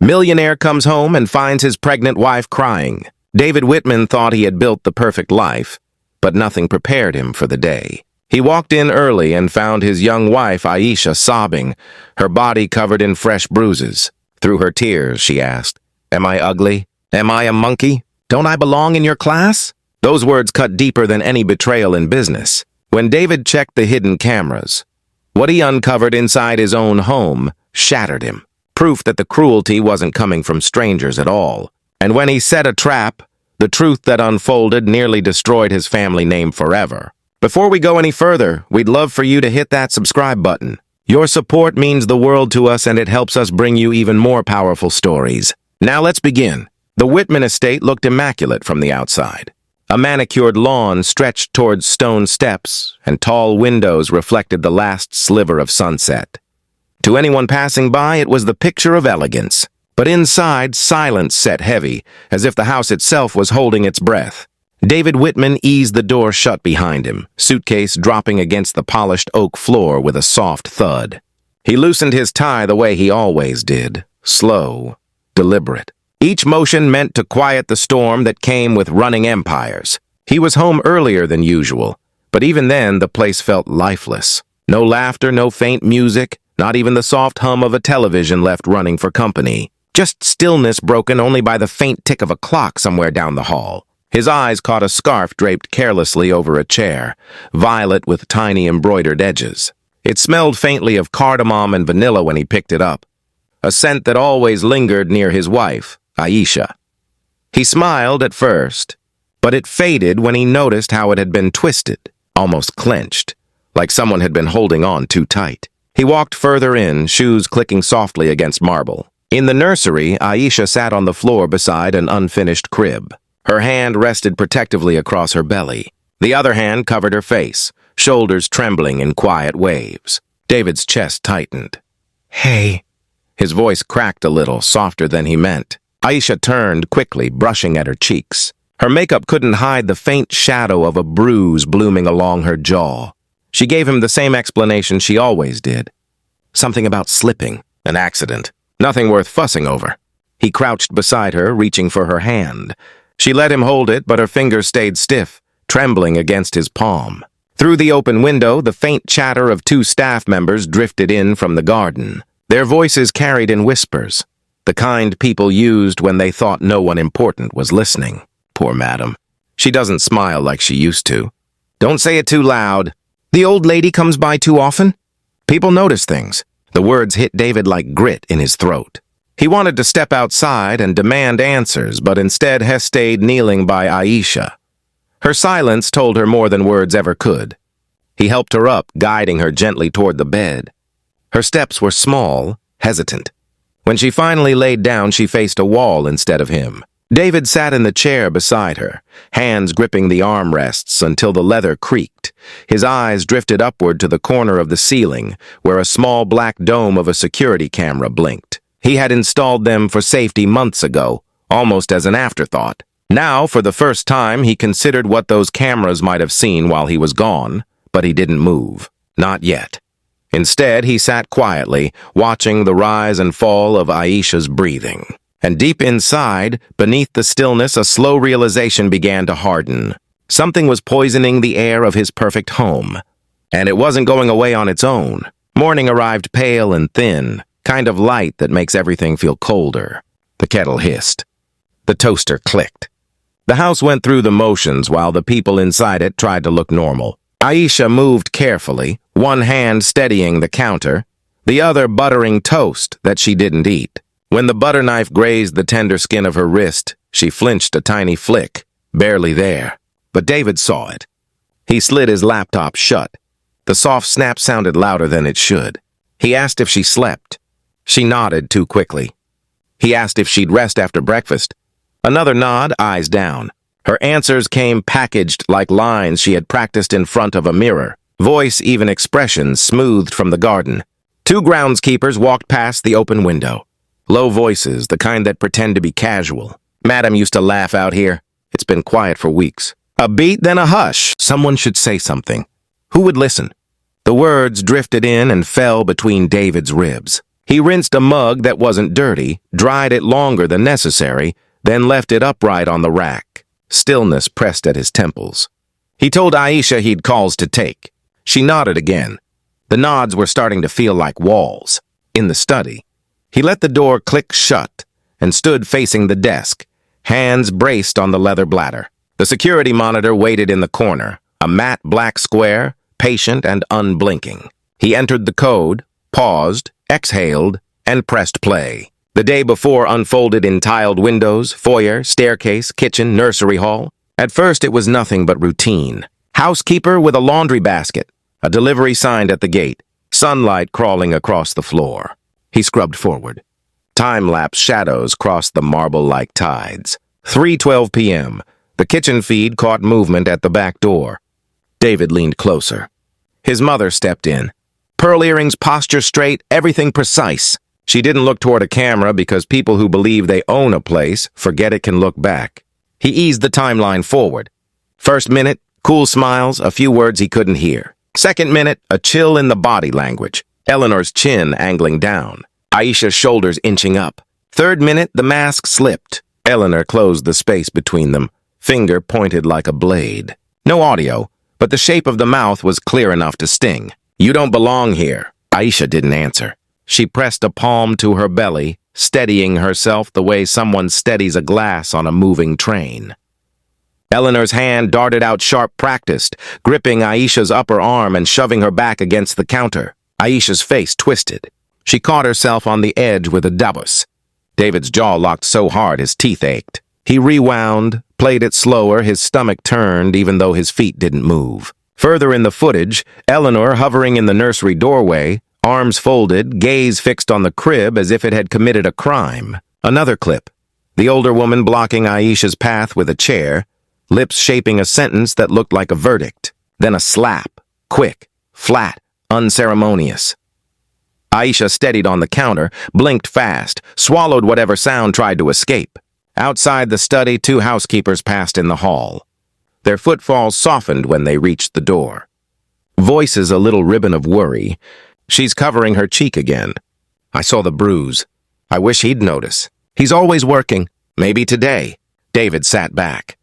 Millionaire comes home and finds his pregnant wife crying. David Wittmann thought he had built the perfect life, but nothing prepared him for the day. He walked in early and found his young wife, Aisha, sobbing, her body covered in fresh bruises. Through her tears, she asked, "Am I ugly? Am I a monkey? Don't I belong in your class?" Those words cut deeper than any betrayal in business. When David checked the hidden cameras, what he uncovered inside his own home shattered him. Proof that the cruelty wasn't coming from strangers at all. And when he set a trap, the truth that unfolded nearly destroyed his family name forever. Before we go any further, we'd love for you to hit that subscribe button. Your support means the world to us, and it helps us bring you even more powerful stories. Now let's begin. The Wittmann estate looked immaculate from the outside. A manicured lawn stretched towards stone steps, and tall windows reflected the last sliver of sunset. To anyone passing by, it was the picture of elegance. But inside, silence sat heavy, as if the house itself was holding its breath. David Wittmann eased the door shut behind him, suitcase dropping against the polished oak floor with a soft thud. He loosened his tie the way he always did, slow, deliberate. Each motion meant to quiet the storm that came with running empires. He was home earlier than usual, but even then the place felt lifeless. No laughter, no faint music, not even the soft hum of a television left running for company. Just stillness broken only by the faint tick of a clock somewhere down the hall. His eyes caught a scarf draped carelessly over a chair, violet with tiny embroidered edges. It smelled faintly of cardamom and vanilla when he picked it up, a scent that always lingered near his wife, Aisha. He smiled at first, but it faded when he noticed how it had been twisted, almost clenched, like someone had been holding on too tight. He walked further in, shoes clicking softly against marble. In the nursery, Aisha sat on the floor beside an unfinished crib. Her hand rested protectively across her belly. The other hand covered her face, shoulders trembling in quiet waves. David's chest tightened. "Hey." His voice cracked a little, softer than he meant. Aisha turned quickly, brushing at her cheeks. Her makeup couldn't hide the faint shadow of a bruise blooming along her jaw. She gave him the same explanation she always did. Something about slipping, an accident, nothing worth fussing over. He crouched beside her, reaching for her hand. She let him hold it, but her fingers stayed stiff, trembling against his palm. Through the open window, the faint chatter of two staff members drifted in from the garden. Their voices carried in whispers, the kind people used when they thought no one important was listening. Poor madam. She doesn't smile like she used to. "Don't say it too loud. The old lady comes by too often?" People notice things. The words hit David like grit in his throat. He wanted to step outside and demand answers, but instead Hess stayed kneeling by Aisha. Her silence told her more than words ever could. He helped her up, guiding her gently toward the bed. Her steps were small, hesitant. When she finally laid down, she faced a wall instead of him. David sat in the chair beside her, hands gripping the armrests until the leather creaked. His eyes drifted upward to the corner of the ceiling, where a small black dome of a security camera blinked. He had installed them for safety months ago, almost as an afterthought. Now, for the first time, he considered what those cameras might have seen while he was gone, but he didn't move. Not yet. Instead, he sat quietly, watching the rise and fall of Aisha's breathing. And deep inside, beneath the stillness, a slow realization began to harden. Something was poisoning the air of his perfect home. And it wasn't going away on its own. Morning arrived pale and thin, kind of light that makes everything feel colder. The kettle hissed. The toaster clicked. The house went through the motions while the people inside it tried to look normal. Aisha moved carefully, one hand steadying the counter, the other buttering toast that she didn't eat. When the butter knife grazed the tender skin of her wrist, she flinched a tiny flick, barely there. But David saw it. He slid his laptop shut. The soft snap sounded louder than it should. He asked if she slept. She nodded too quickly. He asked if she'd rest after breakfast. Another nod, eyes down. Her answers came packaged like lines she had practiced in front of a mirror. Voice, even expressions, smoothed from the garden. Two groundskeepers walked past the open window. Low voices, the kind that pretend to be casual. "Madam used to laugh out here. It's been quiet for weeks." A beat, then a hush. Someone should say something. Who would listen? The words drifted in and fell between David's ribs. He rinsed a mug that wasn't dirty, dried it longer than necessary, then left it upright on the rack. Stillness pressed at his temples. He told Aisha he'd calls to take. She nodded again. The nods were starting to feel like walls. In the study, he let the door click shut and stood facing the desk, hands braced on the leather bladder. The security monitor waited in the corner, a matte black square, patient and unblinking. He entered the code, paused, exhaled, and pressed play. The day before unfolded in tiled windows, foyer, staircase, kitchen, nursery hall. At first it was nothing but routine. Housekeeper with a laundry basket, a delivery signed at the gate, sunlight crawling across the floor. He scrubbed forward. Time-lapse shadows crossed the marble-like tides. 3:12 p.m. The kitchen feed caught movement at the back door. David leaned closer. His mother stepped in. Pearl earrings, posture straight, everything precise. She didn't look toward a camera because people who believe they own a place forget it can look back. He eased the timeline forward. First minute, cool smiles, a few words he couldn't hear. Second minute, a chill in the body language. Eleanor's chin angling down. Aisha's shoulders inching up. Third minute, the mask slipped. Eleanor closed the space between them, finger pointed like a blade. No audio, but the shape of the mouth was clear enough to sting. "You don't belong here." Aisha didn't answer. She pressed a palm to her belly, steadying herself the way someone steadies a glass on a moving train. Eleanor's hand darted out sharp, practiced, gripping Aisha's upper arm and shoving her back against the counter. Aisha's face twisted. She caught herself on the edge with a dabus. David's jaw locked so hard his teeth ached. He rewound, played it slower, his stomach turned even though his feet didn't move. Further in the footage, Eleanor hovering in the nursery doorway, arms folded, gaze fixed on the crib as if it had committed a crime. Another clip. The older woman blocking Aisha's path with a chair, lips shaping a sentence that looked like a verdict. Then a slap. Quick, flat, unceremonious. Aisha steadied on the counter, blinked fast, swallowed whatever sound tried to escape. Outside the study, two housekeepers passed in the hall. Their footfalls softened when they reached the door. Voices a little ribbon of worry. "She's covering her cheek again. I saw the bruise. I wish he'd notice. He's always working. Maybe today." David sat back.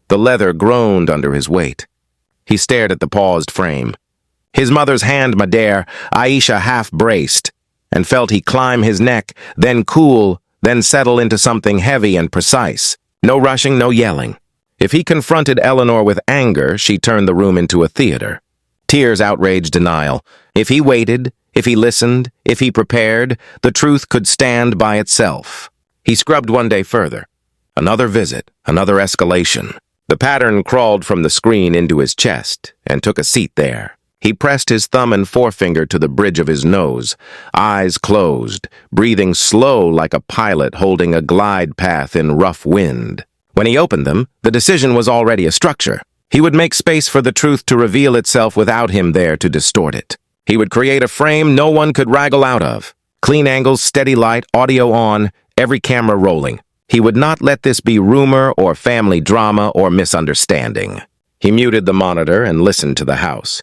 The leather groaned under his weight. He stared at the paused frame. His mother's hand midair, Aisha half-braced, and felt he climb his neck, then cool, then settle into something heavy and precise. No rushing, no yelling. If he confronted Eleanor with anger, she turned the room into a theater. Tears outraged denial. If he waited, if he listened, if he prepared, the truth could stand by itself. He scrubbed one day further. Another visit, another escalation. The pattern crawled from the screen into his chest and took a seat there. He pressed his thumb and forefinger to the bridge of his nose, eyes closed, breathing slow like a pilot holding a glide path in rough wind. When he opened them, the decision was already a structure. He would make space for the truth to reveal itself without him there to distort it. He would create a frame no one could wraggle out of. Clean angles, steady light, audio on, every camera rolling. He would not let this be rumor or family drama or misunderstanding. He muted the monitor and listened to the house.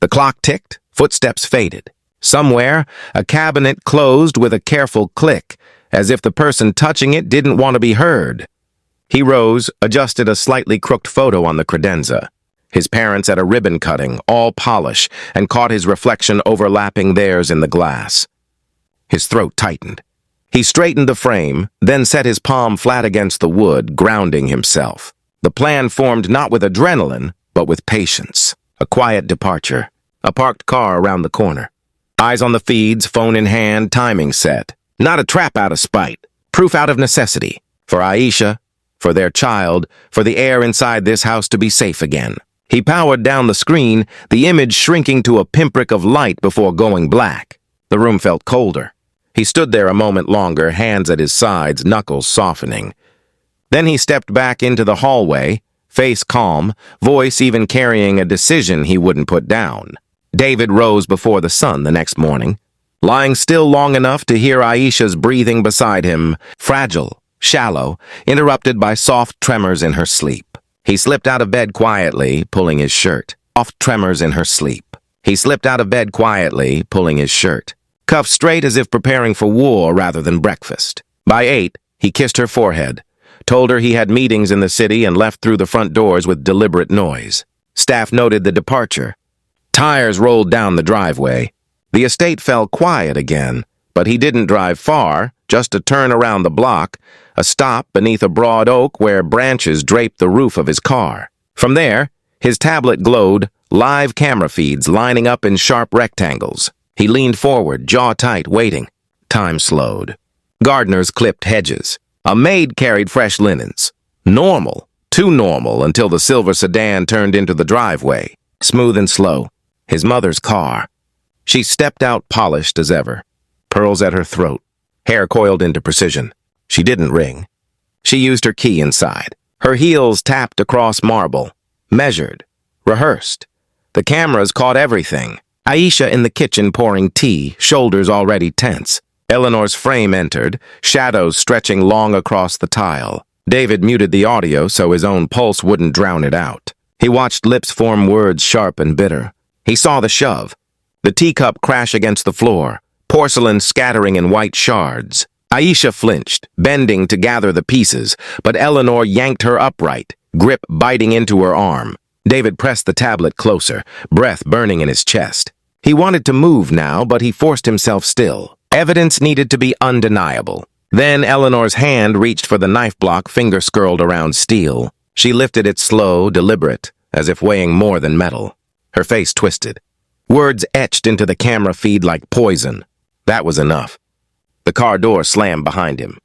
The clock ticked, footsteps faded. Somewhere, a cabinet closed with a careful click, as if the person touching it didn't want to be heard. He rose, adjusted a slightly crooked photo on the credenza. His parents at a ribbon cutting, all polish, and caught his reflection overlapping theirs in the glass. His throat tightened. He straightened the frame, then set his palm flat against the wood, grounding himself. The plan formed not with adrenaline, but with patience. A quiet departure. A parked car around the corner. Eyes on the feeds, phone in hand, timing set. Not a trap out of spite. Proof out of necessity. For Aisha, for their child, for the air inside this house to be safe again. He powered down the screen, the image shrinking to a pinprick of light before going black. The room felt colder. He stood there a moment longer, hands at his sides, knuckles softening. Then he stepped back into the hallway, face calm, voice even carrying a decision he wouldn't put down. David rose before the sun the next morning, lying still long enough to hear Aisha's breathing beside him, fragile, shallow, interrupted by soft tremors in her sleep. He slipped out of bed quietly, pulling his shirt. Soft tremors in her sleep. He slipped out of bed quietly, pulling his shirt. cuffed straight as if preparing for war rather than breakfast. By 8, he kissed her forehead, told her he had meetings in the city and left through the front doors with deliberate noise. Staff noted the departure. Tires rolled down the driveway. The estate fell quiet again, but he didn't drive far, just a turn around the block, a stop beneath a broad oak where branches draped the roof of his car. From there, his tablet glowed, live camera feeds lining up in sharp rectangles. He leaned forward, jaw tight, waiting. Time slowed. Gardeners clipped hedges. A maid carried fresh linens. Normal, too normal until the silver sedan turned into the driveway. Smooth and slow. His mother's car. She stepped out polished as ever. Pearls at her throat. Hair coiled into precision. She didn't ring. She used her key inside. Her heels tapped across marble. Measured. Rehearsed. The cameras caught everything. Aisha in the kitchen pouring tea, shoulders already tense. Eleanor's frame entered, shadows stretching long across the tile. David muted the audio so his own pulse wouldn't drown it out. He watched lips form words sharp and bitter. He saw the shove. The teacup crash against the floor, porcelain scattering in white shards. Aisha flinched, bending to gather the pieces, but Eleanor yanked her upright, grip biting into her arm. David pressed the tablet closer, breath burning in his chest. He wanted to move now, but he forced himself still. Evidence needed to be undeniable. Then Eleanor's hand reached for the knife block, finger scurled around steel. She lifted it slow, deliberate, as if weighing more than metal. Her face twisted. Words etched into the camera feed like poison. That was enough. The car door slammed behind him.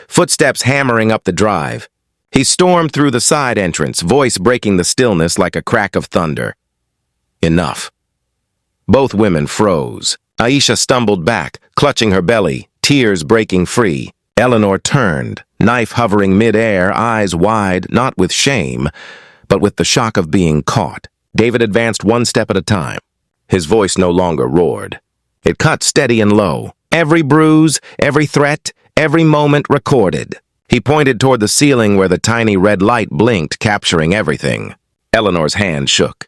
Footsteps hammering up the drive. He stormed through the side entrance, voice breaking the stillness like a crack of thunder. Enough. Both women froze. Aisha stumbled back, clutching her belly, tears breaking free. Eleanor turned, knife hovering mid-air, eyes wide, not with shame, but with the shock of being caught. David advanced one step at a time. His voice no longer roared. It cut steady and low. Every bruise, every threat, every moment recorded. He pointed toward the ceiling where the tiny red light blinked, capturing everything. Eleanor's hand shook.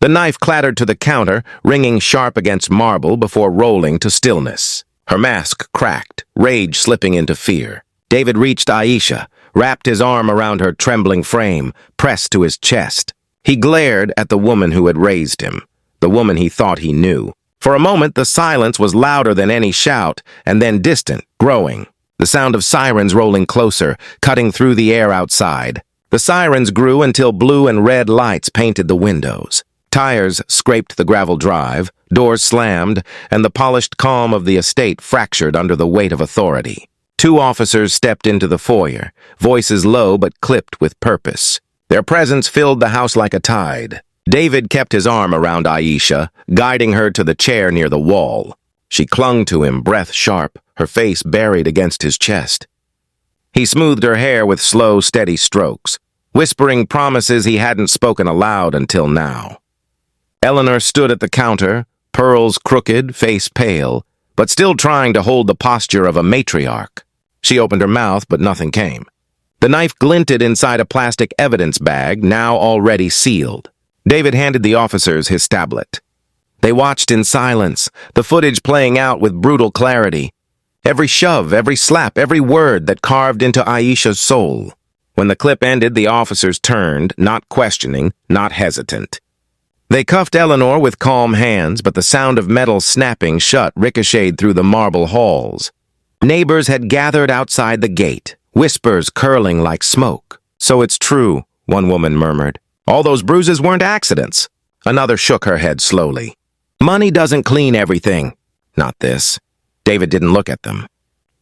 The knife clattered to the counter, ringing sharp against marble before rolling to stillness. Her mask cracked, rage slipping into fear. David reached Aisha, wrapped his arm around her trembling frame, pressed to his chest. He glared at the woman who had raised him, the woman he thought he knew. For a moment, the silence was louder than any shout, and then distant, growing. The sound of sirens rolling closer, cutting through the air outside. The sirens grew until blue and red lights painted the windows. Tires scraped the gravel drive, doors slammed, and the polished calm of the estate fractured under the weight of authority. 2 officers stepped into the foyer, voices low but clipped with purpose. Their presence filled the house like a tide. David kept his arm around Aisha, guiding her to the chair near the wall. She clung to him, breath sharp, her face buried against his chest. He smoothed her hair with slow, steady strokes, whispering promises he hadn't spoken aloud until now. Eleanor stood at the counter, pearls crooked, face pale, but still trying to hold the posture of a matriarch. She opened her mouth, but nothing came. The knife glinted inside a plastic evidence bag, now already sealed. David handed the officers his tablet. They watched in silence, the footage playing out with brutal clarity. Every shove, every slap, every word that carved into Aisha's soul. When the clip ended, the officers turned, not questioning, not hesitant. They cuffed Eleanor with calm hands, but the sound of metal snapping shut ricocheted through the marble halls. Neighbors had gathered outside the gate, whispers curling like smoke. "So it's true," one woman murmured. "All those bruises weren't accidents." Another shook her head slowly. "Money doesn't clean everything." Not this. David didn't look at them.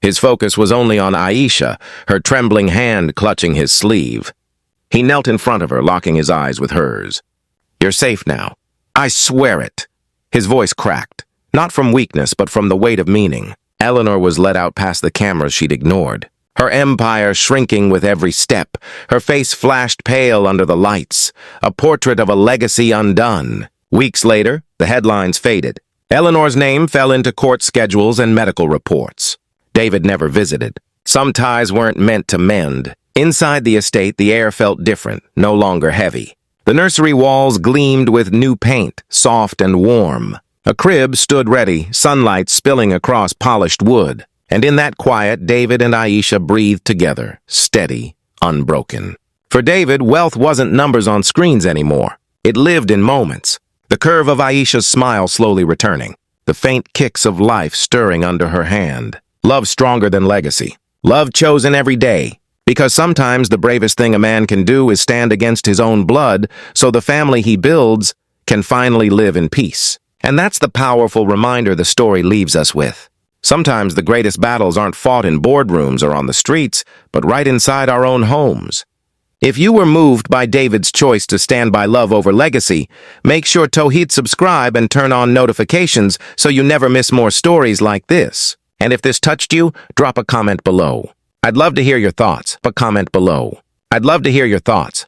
His focus was only on Aisha, her trembling hand clutching his sleeve. He knelt in front of her, locking his eyes with hers. "You're safe now. I swear it." His voice cracked, not from weakness, but from the weight of meaning. Eleanor was led out past the cameras she'd ignored, her empire shrinking with every step. Her face flashed pale under the lights, a portrait of a legacy undone. Weeks later, the headlines faded. Eleanor's name fell into court schedules and medical reports. David never visited. Some ties weren't meant to mend. Inside the estate, the air felt different, no longer heavy. The nursery walls gleamed with new paint, soft and warm. A crib stood ready, sunlight spilling across polished wood. And in that quiet, David and Aisha breathed together, steady, unbroken. For David, wealth wasn't numbers on screens anymore. It lived in moments. The curve of Aisha's smile slowly returning. The faint kicks of life stirring under her hand. Love stronger than legacy. Love chosen every day. Because sometimes the bravest thing a man can do is stand against his own blood so the family he builds can finally live in peace. And that's the powerful reminder the story leaves us with. Sometimes the greatest battles aren't fought in boardrooms or on the streets, but right inside our own homes. If you were moved by David's choice to stand by love over legacy, make sure to hit subscribe and turn on notifications so you never miss more stories like this. And if this touched you, drop a comment below. I'd love to hear your thoughts. I'd love to hear your thoughts.